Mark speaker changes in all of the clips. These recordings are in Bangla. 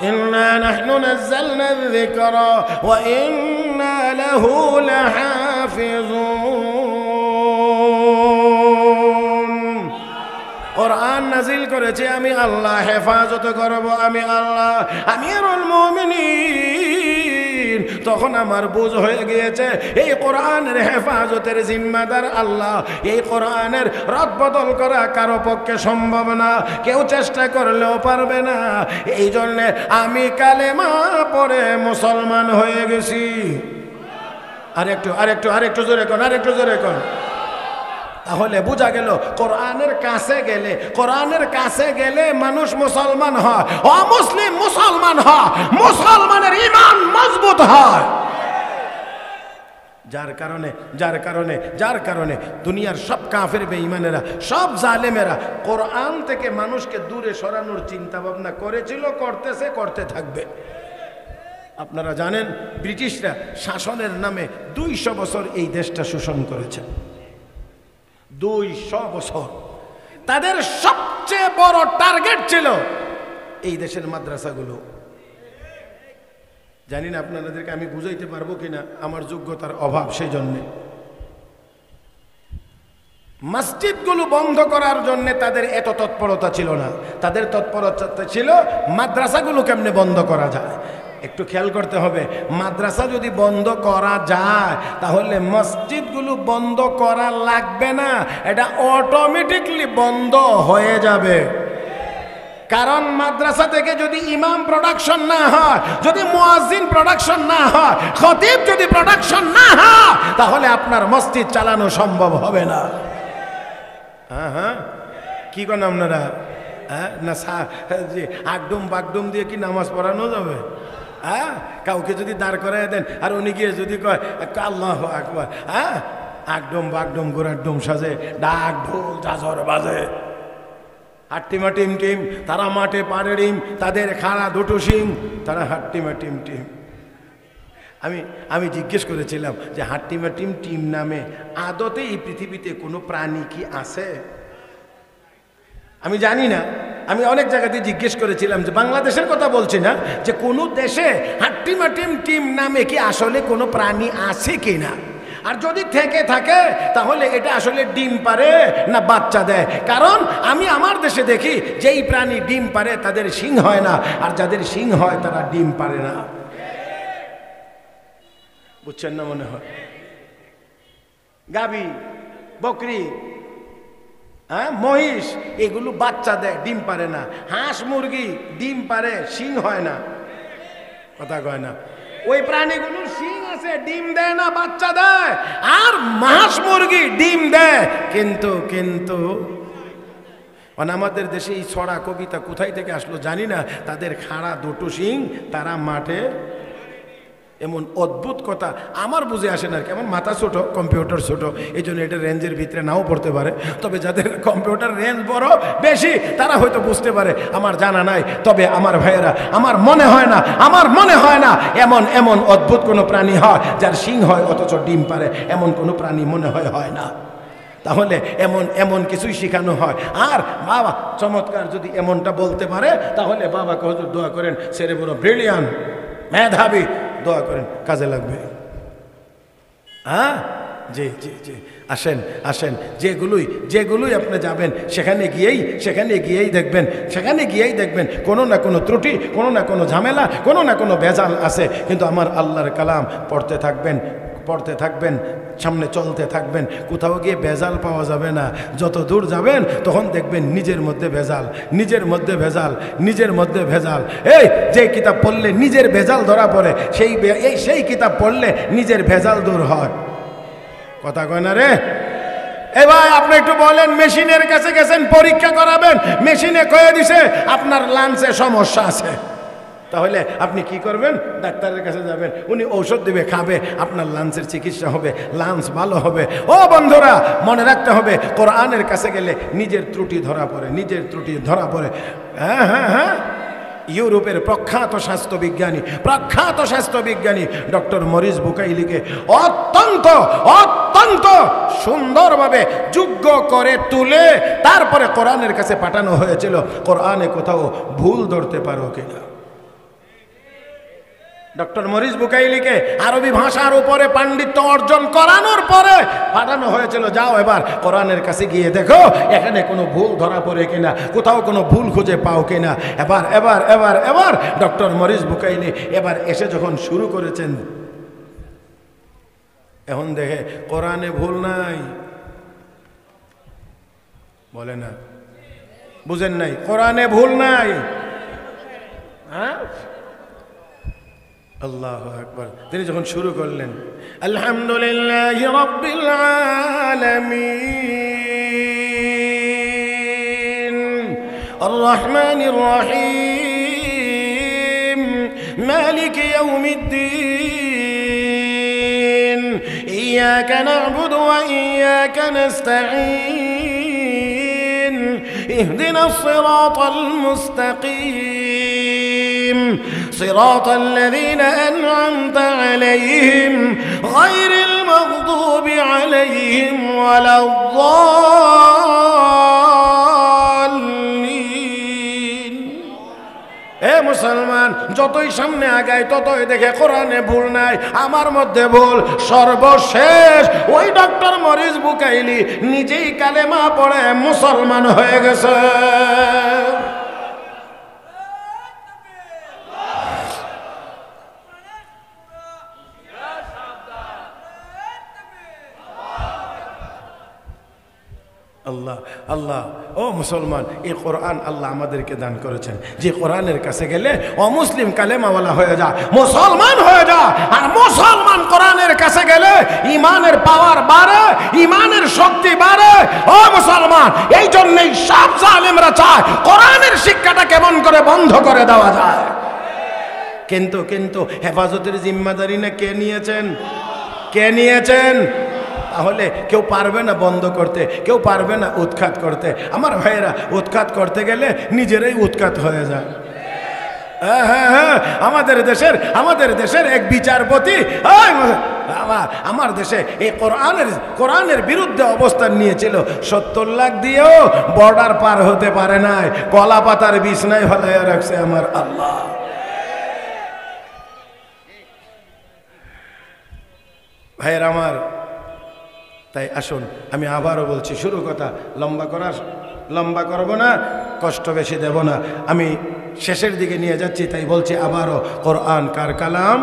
Speaker 1: ইন্না নাহনু নাযালনা যিকরা ওয়া ইন্না লাহু লাহাফিজুন। কোরআন নাজিল করেছে আমি আল্লাহ, হেফাজত করব আমি আল্লাহ। আমিরুল মুমিনিন, তখন আমার বুঝ হয়ে গিয়েছে এই কোরআনের হেফাজতের জিম্মাদার আল্লাহ। এই কোরআনের রদবদল করা কারো পক্ষে সম্ভব না, কেউ চেষ্টা করলেও পারবে না। এই জন্যে আমি কালেমা পড়ে মুসলমান হয়ে গেছি। আরেকটু আরেকটু আরেকটু জোরে কোন, আরেকটু জোরে কোন। তাহলে বোঝা গেল কোরআনের কাছে গেলে, কোরআনের কাছে গেলে মানুষ মুসলমান হয়, অমুসলিম মুসলমান হয়, মুসলমানের ঈমান মজবুত হয়। যার কারণে দুনিয়ার সব কাফের বেঈমানেরা, সব জালেমেরা কোরআন থেকে মানুষকে দূরে সরানোর চিন্তা ভাবনা করেছিল, করতেছে, করতে থাকবে। আপনারা জানেন ব্রিটিশরা শাসনের নামে 200 বছর এই দেশটা শোষণ করেছে। 200 বছর তাদের সবচেয়ে বড় টার্গেট ছিল এই দেশের মাদ্রাসাগুলো। জানি না আপনাদেরকে আমি বুঝাইতে পারবো কিনা, আমার যোগ্যতার অভাব, সেই জন্যে মসজিদগুলো বন্ধ করার জন্য তাদের এত তৎপরতা ছিল না। তাদের তৎপরতা ছিল মাদ্রাসাগুলো কেমনে বন্ধ করা যায়। একটু খেয়াল করতে হবে, মাদ্রাসা যদি বন্ধ করা যায় তাহলে মসজিদগুলো বন্ধ করা লাগবে না, এটা অটোমেটিকলি বন্ধ হয়ে যাবে। কারণ মাদ্রাসা থেকে যদি ইমাম প্রোডাকশন না হয়, যদি মুয়াজ্জিন প্রোডাকশন না হয়, খতিব যদি প্রোডাকশন না হয়, তাহলে আপনার মসজিদ চালানো সম্ভব হবে না। হ্যাঁ, কি করেন আপনারা? না আগডুম বাগডুম দিয়ে কি নামাজ পড়ানো যাবে? হ্যাঁ, কাউকে যদি দাঁড় করাই দেন আর উনি গিয়ে যদি কয় আল্লাহু আকবার, হ্যাঁ, আগডুম বাগডুম গোড়ার ডুম সাজে, ডাক ঢোল ঝাঁঝর বাজে, হাট্টিমা টিম টিম, তারা মাঠে পাড়ে ডিম, তাদের খাড়া দুটো শিং, তারা হাট্টিমা টিম টিম। আমি জিজ্ঞেস করেছিলাম যে হাট্টিমা টিম টিম নামে আদতে এই পৃথিবীতে কোনো প্রাণী কি আছে? আমি জানি না। আমি অনেক জায়গাতে জিজ্ঞেস করেছিলাম, যে বাংলাদেশের কথা বলছি না, যে কোনো দেশে হাট্টিমা টিম টিম নামে কি আসলে কোনো প্রাণী আছে কি না। আর যদি থেকে থাকে তাহলে এটা আসলে ডিম পারে না বাচ্চা দেয়। কারণ আমি আমার দেশে দেখি যেই প্রাণী ডিম পারে তাদের শিং হয় না, আর যাদের শিং হয় তারা ডিম পারে না। বুঝছেন না মনে হয়? গাভী, বকরি, হ্যাঁ, মহিষ, এগুলো বাচ্চা দেয়, ডিম পারে না। হাঁস মুরগি ডিম পারে, শিং হয় না। কথা কয় না? ওই প্রাণীগুলোর শিং আছে, ডিম দেয় না, বাচ্চা দেয়। আর হাঁস মুরগি ডিম দেয়, কিন্তু মানে আমাদের দেশে এই ছড়া কবিতা কোথায় থেকে আসলো জানি না, তাদের খাড়া দুটো শিং, তারা মাঠে, এমন অদ্ভুত কথা আমার বুঝে আসে না। কেমন মাথা ছোট, কম্পিউটার ছোট, এই জন্য এটা রেঞ্জের ভিতরে নাও পড়তে পারে। তবে যাদের কম্পিউটার রেঞ্জ বড় বেশি তারা হয়তো বুঝতে পারে, আমার জানা নাই। তবে আমার ভাইয়েরা, আমার মনে হয় না এমন অদ্ভুত কোনো প্রাণী হয় যার শিং হয় অথচ ডিম পারে, এমন কোনো প্রাণী মনে হয় না। তাহলে এমন কিছুই শেখানো হয়। আর বাবা চমৎকার যদি এমনটা বলতে পারে, তাহলে বাবাকে হুজুর দোয়া করেন, ছেলে বড় ব্রিলিয়ান্ট, মেধাবী, দোয়া করেন, কাজে লাগবে। হ্যাঁ, জি জি জি, আসেন যেগুলোই আপনি যাবেন সেখানে গিয়েই দেখবেন কোনো না কোনো ত্রুটি, কোনো না কোনো ঝামেলা, কোনো না কোনো ভেজাল আছে। কিন্তু আমার আল্লাহর কালাম পড়তে থাকবেন, সামনে চলতে থাকবেন, কোথাও গিয়ে ভেজাল পাওয়া যাবে না। যত দূর যাবেন তখন দেখবেন নিজের মধ্যে ভেজাল। এই যে কিতাব পড়লে নিজের ভেজাল ধরা পড়ে, সেই কিতাব পড়লে নিজের ভেজাল দূর হয়। কথা কয় না রে? এ ভাই, আপনি একটু বলেন, মেশিনের কাছে গেছেন পরীক্ষা করাবেন, মেশিনে কয়ে দিছে আপনার লাঞ্চে সমস্যা আছে, তাহলে আপনি কি করবেন? ডাক্তারের কাছে যাবেন, উনি ঔষধ দিবে, খাবে, আপনার লাঞ্চের চিকিৎসা হবে, লাঞ্চ ভালো হবে। ও বন্ধুরা, মনে রাখতে হবে, কোরআনের কাছে গেলে নিজের ত্রুটি ধরা পড়ে। হ্যাঁ, ইউরোপের প্রখ্যাত স্বাস্থ্যবিজ্ঞানী ডক্টর মরিস বুকাইলিকে অত্যন্ত সুন্দরভাবে যোগ্য করে তুলে তারপরে কোরআনের কাছে পাঠানো হয়েছিল, কোরআনে কোথাও ভুল ধরতে পারো কিনা। ডক্টর মরিস বুকাইলিকে আরবি ভাষার উপরে পাণ্ডিত্য অর্জন করানোর পরে পাঠানো হয়েছিল, যাও এবার কোরআনের কাছে গিয়ে দেখো এখানে কোনো ভুল ধরা পড়ে কিনা, কোথাও কোনো ভুল খুঁজে পাও কিনা। এবার এবার এবার এবার ডক্টর মরিস বুকাইলি এবার এসে যখন শুরু করেছেন, এখন দেখে কোরআনে ভুল নাই, বলে না, বুঝেন নাই, কোরআনে ভুল নাই। হ্যাঁ, আল্লাহু আকবার। তিনি যখন শুরু করলেন আলহামদুলিল্লাহি রাব্বিল আলামিন আর রহমানির রহিম মালিকি ইয়াউমিদ্দিন ইয়াকা না'বুদু ওয়া ইয়াকা নাস্তাঈন ইহদিনাস সিরাতাল মুস্তাকিম صراط الذين أنعمت عليهم غير المغضوب عليهم ولا الضالين। এ মুসলমান, যতই সামনে আগায় ততই দেখে কোরআনে ভুল নাই, আমার মধ্যে ভুল। সর্বশেষ ওই ডক্টর মরিস বুকাইলি নিজেই কালেমা পড়ে মুসলমান হয়ে গেছে। আল্লাহ আল্লাহ, ও মুসলমান, এই কোরআন আল্লাহ আমাদেরকে দান করেছেন, যে কোরআনের কাছে গেলে অমুসলিম কালেমাওয়ালা হয়ে যা, মুসলমান হয়ে যা। আর মুসলমান কোরআনের কাছে গেলে ইমানের পাওয়ার বাড়ে, ইমানের শক্তি বাড়ে। ও মুসলমান, এই জন্যই সব জালেমরা চায় কোরআনের শিক্ষাটা কেমন করে বন্ধ করে দেওয়া যায়। কিন্তু কিন্তু হেফাজতের জিম্মাদারি না কে নিয়েছেন? কে নিয়েছেন? তাহলে কেউ পারবে না বন্ধ করতে, কেউ পারবে না উৎখাত করতে। আমার ভাইয়েরা, উৎখাত করতে গেলে নিজেরাই উৎখাত হয়ে যায়। হ্যাঁ, আমাদের দেশের এক বিচারপতি আমার দেশে এই কোরআনের বিরুদ্ধে অবস্থান নিয়েছিল। 70 লাখ দিয়েও বর্ডার পার হতে পারে নাই, কলা পাতার বিছনায় ফেলাইয়া রাখছে আমার আল্লাহ। ভাইয়ের আমার, তাই আসুন, আমি আবারও বলছি, শুরু কথা লম্বা করব না, কষ্ট বেশি দেব না, আমি শেষের দিকে নিয়ে যাচ্ছি। তাই বলছি আবারও, কোরআন কার কালাম?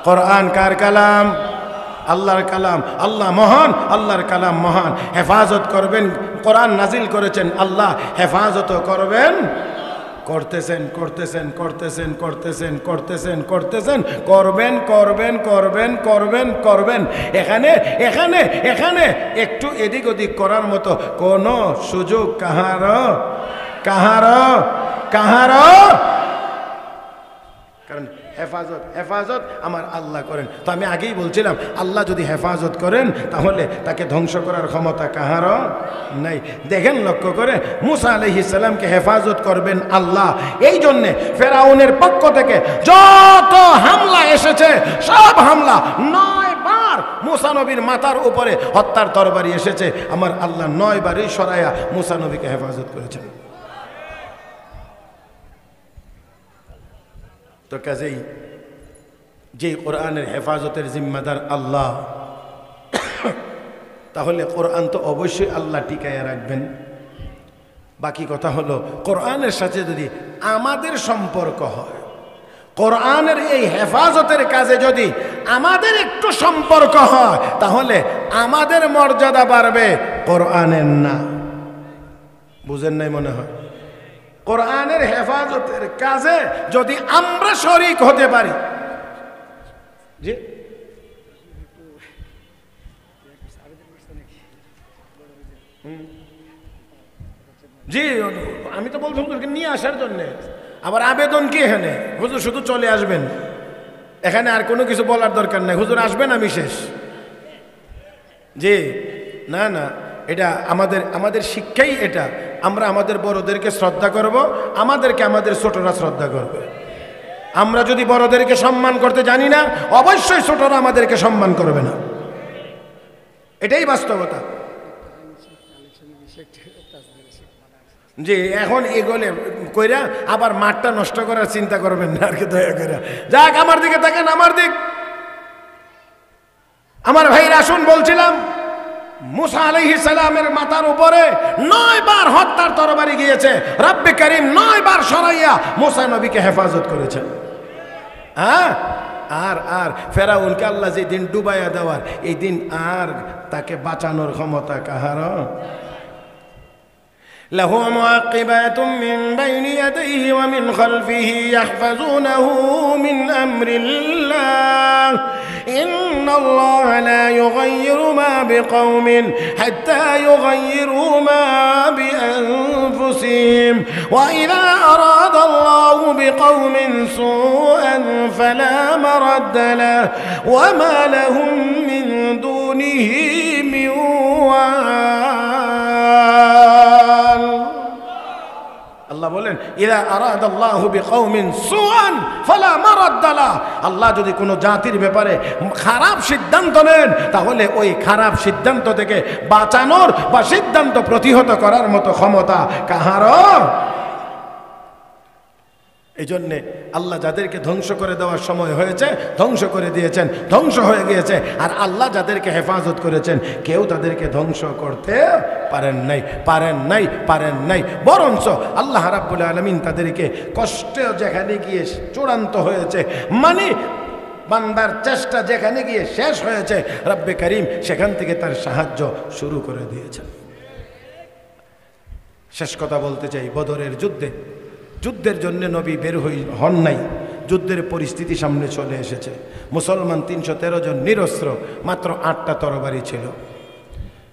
Speaker 1: কোরআন কার কালাম? আল্লাহর কালাম। আল্লাহ মহান, আল্লাহর কালাম মহান। হেফাজত করবেন, কোরআন নাজিল করেছেন আল্লাহ, হেফাজত করবেন, করতেছেন করতেছেন করতেছেন করতেছেন করতেছেন করতেছেন করবেন করবেন করবেন করবেন করবেন। এখানে এখানে এখানে একটু এদিক ওদিক করার মতো কোনো সুযোগ কাহারও কাহারও কাহারও, কারণ হেফাজত আমার আল্লাহ করেন। তো আমি আগেই বলছিলাম, আল্লাহ যদি হেফাজত করেন তাহলে তাকে ধ্বংস করার ক্ষমতা কাহারও নাই। দেখেন, লক্ষ্য করে, মুসা আলাইহিস সালামকে হেফাজত করবেন আল্লাহ। এই জন্যে ফেরাউনের পক্ষ থেকে যত হামলা এসেছে, সব হামলা 9 বার মুসা নবীর মাথার উপরে হত্যার তরবারি এসেছে, আমার আল্লাহ 9 বারই সরাইয়া মুসা নবীকে হেফাজত করেছেন। তো কাজেই যে কোরআনের হেফাজতের জিম্মাদার আল্লাহ, তাহলে কোরআন তো অবশ্যই আল্লাহ টিকাইয়া রাখবেন। বাকি কথা হলো, কোরআনের সাথে যদি আমাদের সম্পর্ক হয়, কোরআনের এই হেফাজতের কাজে যদি আমাদের একটু সম্পর্ক হয়, তাহলে আমাদের মর্যাদা বাড়বে, কোরআনের না। বুঝেন নাই মনে হয়? কোরআনের হেফাজতের কাজে যদি আমরা শরীক হতে পারি, জি জি, আমি তো বলছি হুজুরকে নিয়ে আসার জন্য। আবার আবেদন কি এখানে? হুজুর শুধু চলে আসবেন, এখানে আর কোনো কিছু বলার দরকার নাই। হুজুর আসবেন, আমি শেষ। জি, না না, এটা আমাদের শিক্ষাই এটা। আমরা আমাদের বড়দেরকে শ্রদ্ধা করব, আমাদেরকে আমাদের ছোটরা শ্রদ্ধা করবে। আমরা যদি বড়দেরকে সম্মান করতে জানি না, অবশ্যই ছোটরা আমাদেরকে সম্মান করবে না। এটাই বাস্তবতা। জি, এখন এগোলে কইরা আবার মাঠটা নষ্ট করার চিন্তা করবেন না আর কি, দয়া করে যাক আমার দিকে তাকান, আমার দিক। আমার ভাইরা আসুন, বলছিলাম মুসা আলাইহিস সালামের মাথার উপরে 9 বার হত্যার তরবারি গিয়েছে, রব্বে করিম 9 বার সরাইয়া মুসা নবীকে হেফাজত করেছেন। হ্যাঁ, আর ফেরাউনকে আল্লাহ যে দিন ডুবাইয়া দেওয়ার, এই দিন আর তাকে বাঁচানোর ক্ষমতা কাহার? লাহু মুআকিবাতুম মিন বাইনি ইয়াদাইহি ওয়া মিন খালফিহি ইয়াহফাজুনাহু মিন আমরিল্লাহ ইন্নাল্লাহা লা ইউগাইয়িরু মা বিকাওমিন হাত্তা ইউগাইয়িরু মা বিআনফুসিহিম ওয়া ইযা আরাদাল্লাহু বিকাওমিন সুআন ফালা মারাদ্দা লাহু ওয়া মা লাহুম মিন দুনিহি মিন ওয়াল। আল্লাহ বলেন ইযা আরাদাল্লাহু বিকাওমিন সুআন ফালা মারাদ্দা লাহু, আল্লাহ যদি কোনো জাতির ব্যাপারে খারাপ সিদ্ধান্ত নেন তাহলে ওই খারাপ সিদ্ধান্ত থেকে বাঁচানোর বা সিদ্ধান্ত প্রতিহত করার মতো ক্ষমতা কাহার? এই জন্যে আল্লাহ যাদেরকে ধ্বংস করে দেওয়ার সময় হয়েছে ধ্বংস করে দিয়েছেন, ধ্বংস হয়ে গিয়েছে। আর আল্লাহ যাদেরকে হেফাজত করেছেন কেউ তাদেরকে ধ্বংস করতে পারেন নাই। বরঞ্চ আল্লাহ রাব্বুল আলামিন তাদেরকে কষ্টে যেখানে গিয়ে চূড়ান্ত হয়েছে, মানে বান্দার চেষ্টা যেখানে গিয়ে শেষ হয়েছে, রব্বে করিম সেখান থেকে তার সাহায্য শুরু করে দিয়েছেন। শেষ কথা বলতে চাই, বদরের যুদ্ধের জন্য নবী বের হন নাই, যুদ্ধের পরিস্থিতি সামনে চলে এসেছে। মুসলমান 313 জন নিরস্ত্র, মাত্র 8টা তরবারি ছিল।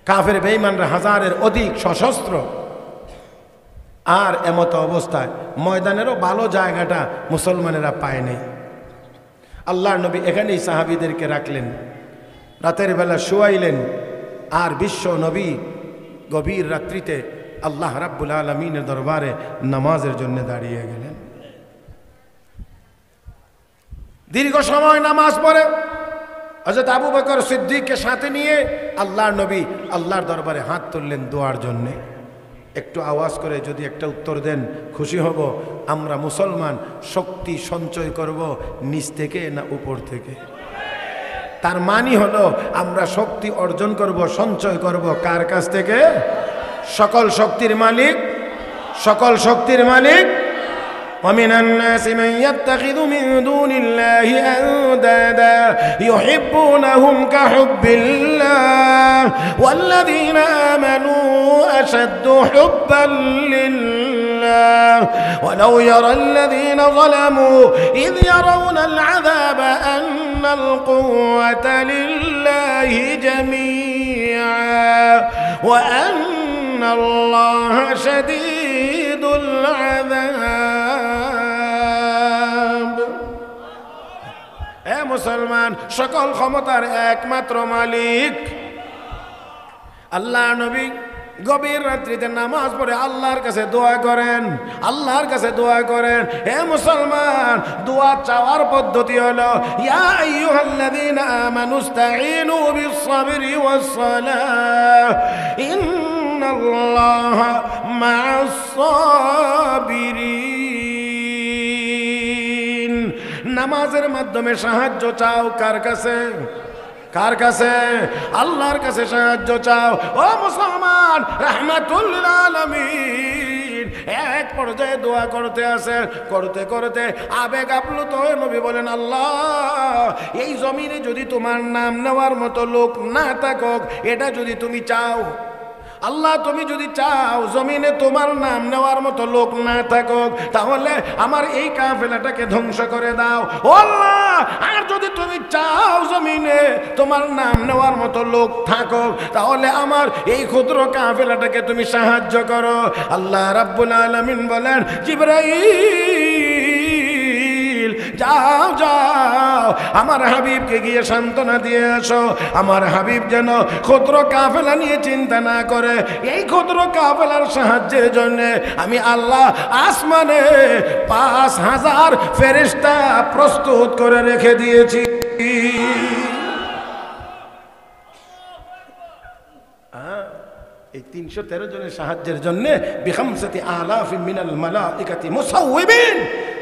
Speaker 1: কাফের বেঈমানরা 1000-এর অধিক সশস্ত্র। আর এমতো অবস্থায় ময়দানেরও ভালো জায়গাটা মুসলমানেরা পায় নাই। আল্লাহর নবী এখানেই সাহাবীদেরকে রাখলেন, রাতের বেলা শুয়াইলেন। আর বিশ্ব নবী গভীর রাত্রিতে আল্লাহ রাব্বুল আলামিনের দরবারে নামাজের জন্য দাঁড়িয়ে গেলেন। দীর্ঘ সময় নামাজ পড়ে হযরত আবু বকর সিদ্দিককে সাথে নিয়ে আল্লাহর নবী আল্লাহর দরবারে হাত তুললেন দোয়ার জন্য। একটু আওয়াজ করে যদি একটা উত্তর দেন খুশি হব। আমরা মুসলমান শক্তি সঞ্চয় করব নিচ থেকে না উপর থেকে? তার মানে হলো আমরা শক্তি অর্জন করব, সঞ্চয় করব কার কাছ থেকে? সকল শক্তির মালিক। ومن الناس من يتخذ من دون الله أندادا يحبونهم كحب الله والذين آمنوا أشد حبا لله ولو يرى الذين ظلموا إذ يرون العذاب أن القوة لله جميعا وأن الله شديد العذاب। মুসলমান, সকল ক্ষমতার একমাত্র মালিক আল্লাহ। নবী গভীর রাত্রিতে নামাজ পড়ে আল্লাহর কাছে দোয়া করেন। হে মুসলমান, দোয়া চাওয়ার পদ্ধতি হলো ইয়া আইয়ুহাল্লাযীনা আমানুস্তাঈনু বিস-সাবরি ওয়াস-সালাহ ইন্নাল্লাহা মা'আস-সাবিরিন। নামাজের মাধ্যমে সাহায্য চাও কার কাছে? আল্লাহর কাছে সাহায্য চাও। ও মুসলমান, রাহমাতুল লিল আলামিন এক পর্যায়ে দোয়া করতে করতে আবেগ আপ্লুত হয়ে নবী বলেন, আল্লাহ, এই জমিনে যদি তোমার নাম নেওয়ার মতো লোক না থাকুক, এটা যদি তুমি চাও, আল্লাহ তুমি যদি চাও জমিনে তোমার নাম নেওয়ার মতো লোক না থাকুক, তাহলে আমার এই কাফেলাটাকে ধ্বংস করে দাও। ও আল্লাহ, আর যদি তুমি চাও জমিনে তোমার নাম নেওয়ার মতো লোক থাকুক, তাহলে আমার এই ক্ষুদ্র কাফেলাটাকে তুমি সাহায্য করো। আল্লাহ রাব্বুল আলামিন বলেন, জিবরাইল যাও আমার হাবিবকে গিয়ে সান্ত্বনা দিয়ে আসো। আমার হাবিব যেন ক্ষুদ্র কাফেলা নিয়ে চিন্তা না করে। এই ক্ষুদ্র কাফেলার সাহায্যের জন্য আমি আল্লাহ আসমানে 5000 ফেরেশতা প্রস্তুত করে রেখে দিয়েছি। এই 313 জনের সাহায্যের জন্য বিখামসাতি আলাফিন মিনাল মালাইকাতি মুসাউবিন,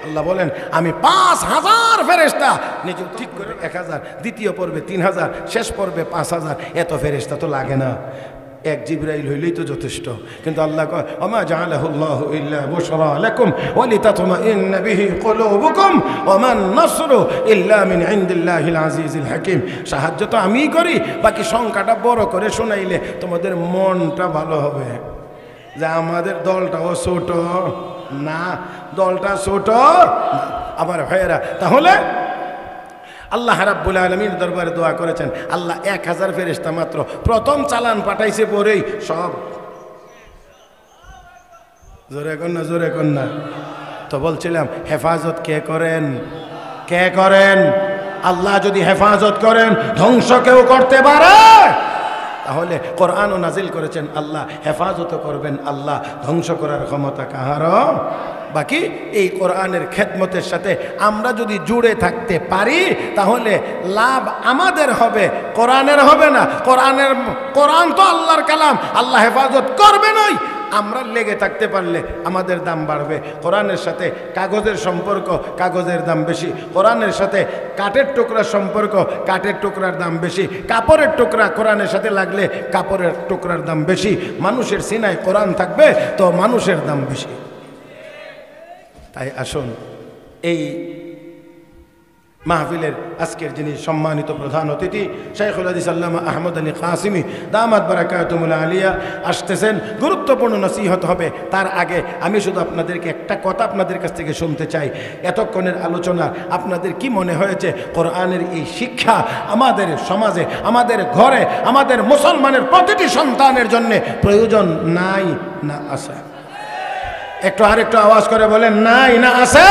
Speaker 1: আল্লাহ বলেন আমি 5000 ফেরেশতা নিজে ঠিক করে 1000, দ্বিতীয় পর্বে 3000, শেষ পর্বে 5000, এত ফেরেশতা তো লাগে না, এক জিবরাইল হইলেই তো যথেষ্ট। কিন্তু আল্লাহ কয় ওমা জাআলাহুল্লাহু ইল্লা বুশরা লাকুম ওয়া লিতাতমাইন্না বিহি কুলুবুকুম ওয়া মান নাসরু ইল্লা মিন ইনদিল্লাহিল আজিজিল হাকীম। সাহায্য তো আমিই করি, বাকি সংখ্যাটা বড় করে শোনাইলে তোমাদের মনটা ভালো হবে যে আমাদের দলটাও ছোট না, দলটা ছোট আমার ভাইয়েরা। তাহলে আল্লাহ রাব্বুল আলামিন দরবারে দোয়া করেছেন, আল্লাহ 1000 ফেরেশতা মাত্র প্রথম চালান পাঠাইছে পরেই সব, জোরে কন্যা জোরে কন্যা। তো বলছিলাম হেফাজত কে করেন? কে করেন? আল্লাহ যদি হেফাজত করেন ধ্বংস কেউ করতে পারে? তাহলে কোরআনও নাজিল করেছেন আল্লাহ, হেফাজত করবেন আল্লাহ, ধ্বংস করার ক্ষমতা কাহারও। বাকি এই কোরআনের খেদমতের সাথে আমরা যদি জুড়ে থাকতে পারি তাহলে লাভ আমাদের হবে, কোরআনের হবে না। কোরআন তো আল্লাহর কালাম, আল্লাহ হেফাজত করবে নয়। আমরা লেগে থাকতে পারলে আমাদের দাম বাড়বে। কোরআনের সাথে কাগজের সম্পর্ক, কাগজের দাম বেশি। কোরআনের সাথে কাঠের টুকরার সম্পর্ক, কাঠের টুকরার দাম বেশি। কাপড়ের টুকরা কোরআনের সাথে লাগলে কাপড়ের টুকরার দাম বেশি। মানুষের সিনায় কোরআন থাকবে তো মানুষের দাম বেশি। তাই আসুন এই মাহফিলের আজকের যিনি সম্মানিত প্রধান অতিথি শাইখুল হাদিস আল্লামা আহমদ আলী কাসিমি দামাত বারাকাতুহুল আলিয়া আসতেছেন, গুরুত্বপূর্ণ নসিহত হবে। তার আগে আমি শুধু আপনাদেরকে একটা কথা আপনাদের কাছ থেকে শুনতে চাই। এতক্ষণের আলোচনা আপনাদের কি মনে হয়েছে কোরআনের এই শিক্ষা আমাদের সমাজে, আমাদের ঘরে, আমাদের মুসলমানের প্রতিটি সন্তানের জন্য প্রয়োজন নাই না আছে? একটু আরেকটু আওয়াজ করে বলেন নাই না আছে?